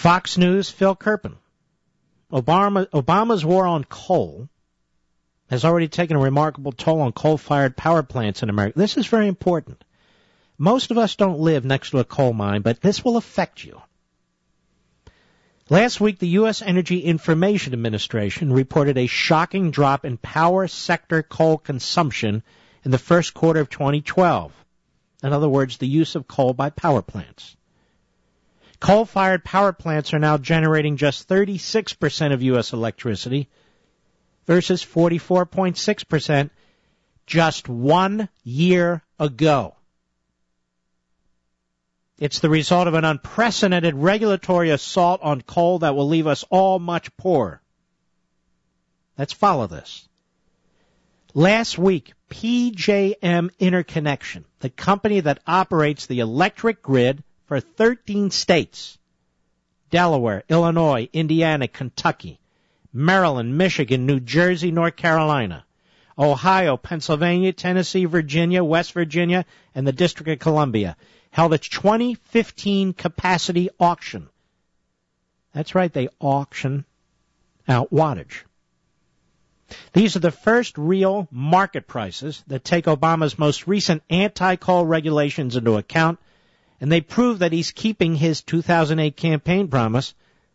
Fox News, Phil Kerpen. Obama's war on coal has already taken a remarkable toll on coal-fired power plants in America. This is very important. Most of us don't live next to a coal mine, but this will affect you. Last week, the U.S. Energy Information Administration reported a shocking drop in power sector coal consumption in the first quarter of 2012. In other words, the use of coal by power plants. Coal-fired power plants are now generating just 36% of U.S. electricity versus 44.6% just 1 year ago. It's the result of an unprecedented regulatory assault on coal that will leave us all much poorer. Let's follow this. Last week, PJM Interconnection, the company that operates the electric grid for 13 states, Delaware, Illinois, Indiana, Kentucky, Maryland, Michigan, New Jersey, North Carolina, Ohio, Pennsylvania, Tennessee, Virginia, West Virginia, and the District of Columbia, held its 2015 capacity auction. That's right, they auction out wattage. These are the first real market prices that take Obama's most recent anti-coal regulations into account, and they prove that he's keeping his 2008 campaign promise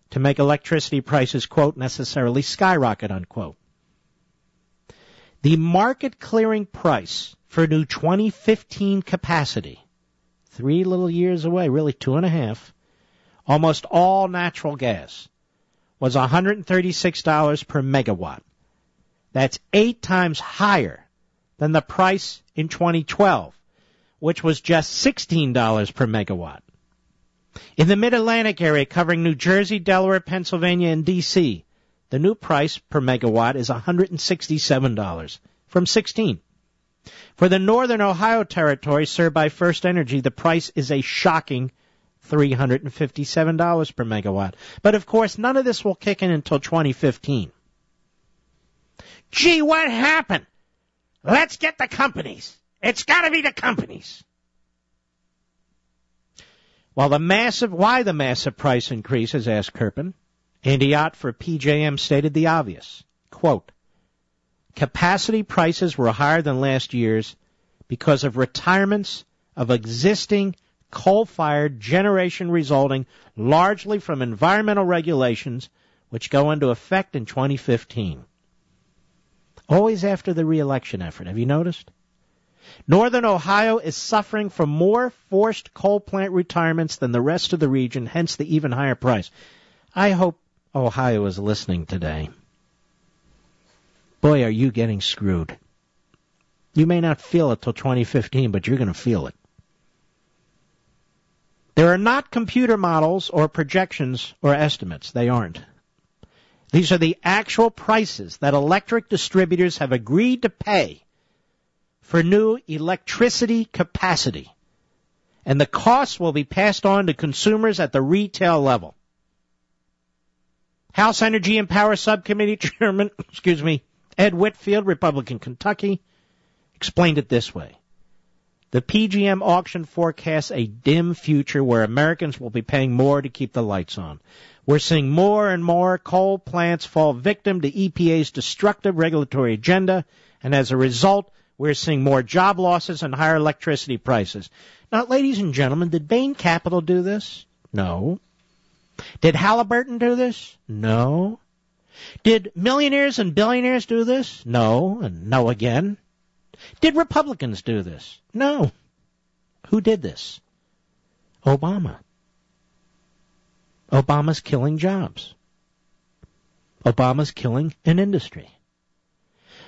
to make electricity prices, quote, necessarily skyrocket, unquote. The market clearing price for new 2015 capacity, 3 little years away, really 2.5, almost all natural gas, was $136 per megawatt. That's 8 times higher than the price in 2012, which was just $16 per megawatt. In the Mid-Atlantic area covering New Jersey, Delaware, Pennsylvania, and D.C., the new price per megawatt is $167 from $16. For the northern Ohio territory served by First Energy, the price is a shocking $357 per megawatt. But, of course, none of this will kick in until 2015. Gee, what happened? Let's get the companies. It's got to be the companies. Why the massive price increases, asked Kerpen. Andy Ott for PJM stated the obvious. Quote, capacity prices were higher than last year's because of retirements of existing coal-fired generation resulting largely from environmental regulations which go into effect in 2015. Always after the re-election effort. Have you noticed? Northern Ohio is suffering from more forced coal plant retirements than the rest of the region, hence the even higher price. I hope Ohio is listening today. Boy, are you getting screwed. You may not feel it till 2015, but you're going to feel it. There are not computer models or projections or estimates. They aren't. These are the actual prices that electric distributors have agreed to pay for new electricity capacity. And the costs will be passed on to consumers at the retail level. House Energy and Power Subcommittee Chairman, Ed Whitfield, Republican, Kentucky, explained it this way. The PJM auction forecasts a dim future where Americans will be paying more to keep the lights on. We're seeing more and more coal plants fall victim to EPA's destructive regulatory agenda, and as a result, we're seeing more job losses and higher electricity prices. Now, ladies and gentlemen, did Bain Capital do this? No. Did Halliburton do this? No. Did millionaires and billionaires do this? No, and no again. Did Republicans do this? No. Who did this? Obama. Obama's killing jobs. Obama's killing an industry.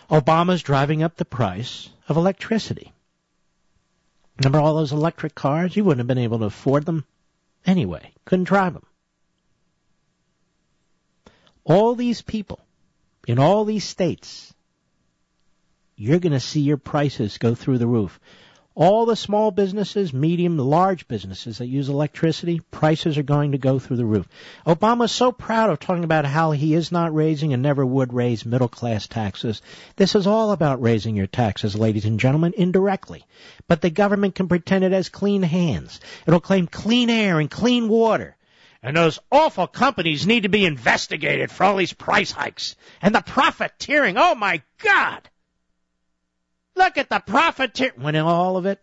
Obama's driving up the price of electricity. Remember all those electric cars? You wouldn't have been able to afford them anyway. Couldn't drive them. All these people in all these states, you're going to see your prices go through the roof. All the small businesses, medium, large businesses that use electricity, prices are going to go through the roof. Obama's so proud of talking about how he is not raising and never would raise middle-class taxes. This is all about raising your taxes, ladies and gentlemen, indirectly. But the government can pretend it has clean hands. It'll claim clean air and clean water. And those awful companies need to be investigated for all these price hikes. And the profiteering, oh my God! Look at the profiteering. When all of it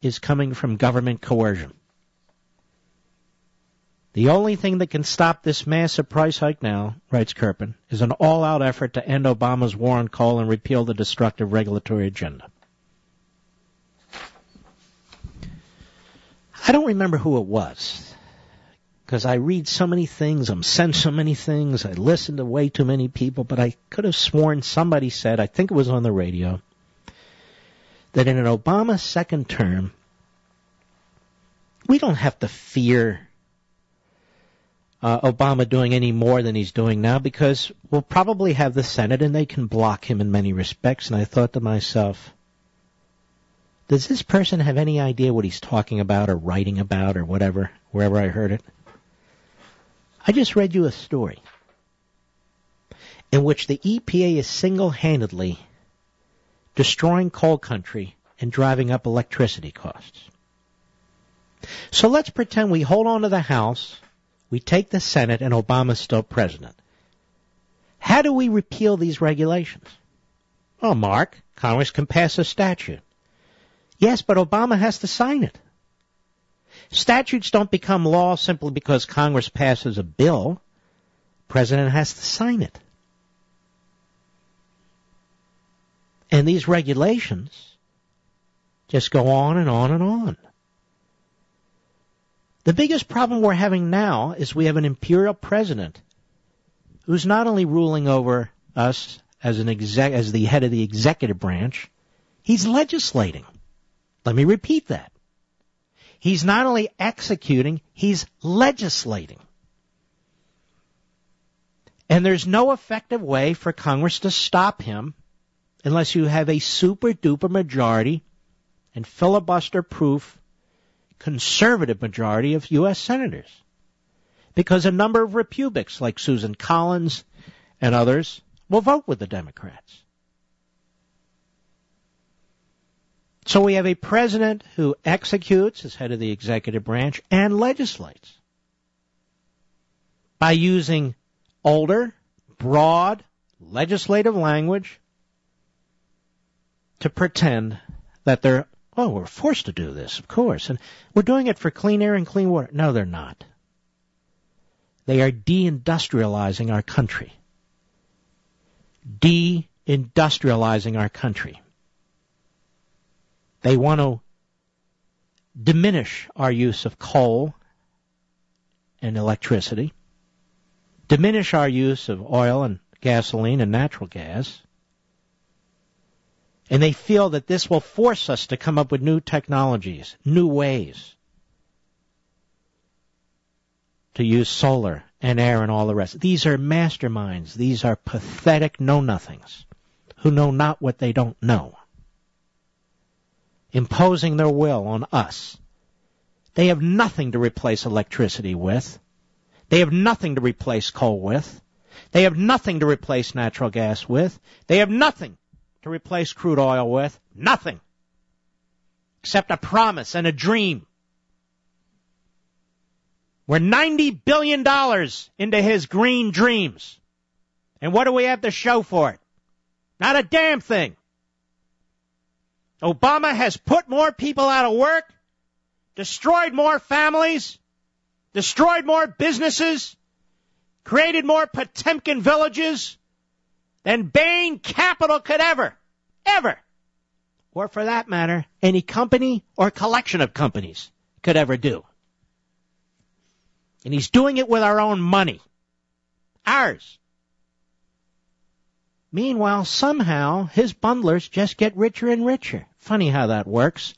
is coming from government coercion. The only thing that can stop this massive price hike now, writes Kirpin, is an all-out effort to end Obama's war on coal and repeal the destructive regulatory agenda. I don't remember who it was, because I read so many things, I'm sent so many things, I listen to way too many people, but I could have sworn somebody said, I think it was on the radio, that in an Obama second term, we don't have to fear Obama doing any more than he's doing now, because we'll probably have the Senate and they can block him in many respects. And I thought to myself, does this person have any idea what he's talking about or writing about or whatever, wherever I heard it? I just read you a story in which the EPA is single-handedly destroying coal country and driving up electricity costs. So let's pretend we hold on to the House, we take the Senate, and Obama's still president. How do we repeal these regulations? Oh, Mark, Congress can pass a statute. Yes, but Obama has to sign it. Statutes don't become law simply because Congress passes a bill. The president has to sign it. And these regulations just go on and on and on. The biggest problem we're having now is we have an imperial president who's not only ruling over us as the head of the executive branch, he's legislating. Let me repeat that. He's not only executing, he's legislating. And there's no effective way for Congress to stop him unless you have a super-duper majority and filibuster-proof conservative majority of U.S. senators. Because a number of Republicans, like Susan Collins and others, will vote with the Democrats. So we have a president who executes as head of the executive branch and legislates by using older, broad, legislative language to pretend that we're forced to do this, of course, and we're doing it for clean air and clean water. No, they're not. They are deindustrializing our country. Deindustrializing our country. They want to diminish our use of coal and electricity, diminish our use of oil and gasoline and natural gas, and they feel that this will force us to come up with new technologies, new ways to use solar and air and all the rest. These are masterminds. These are pathetic know-nothings who know not what they don't know, imposing their will on us. They have nothing to replace electricity with. They have nothing to replace coal with. They have nothing to replace natural gas with. They have nothing to replace crude oil with. Nothing. Except a promise and a dream. We're $90 billion into his green dreams. And what do we have to show for it? Not a damn thing. Obama has put more people out of work, destroyed more families, destroyed more businesses, created more Potemkin villages than Bain Capital could ever, or for that matter, any company or collection of companies could ever do. And he's doing it with our own money. Ours. Meanwhile, somehow, his bundlers just get richer and richer. Funny how that works.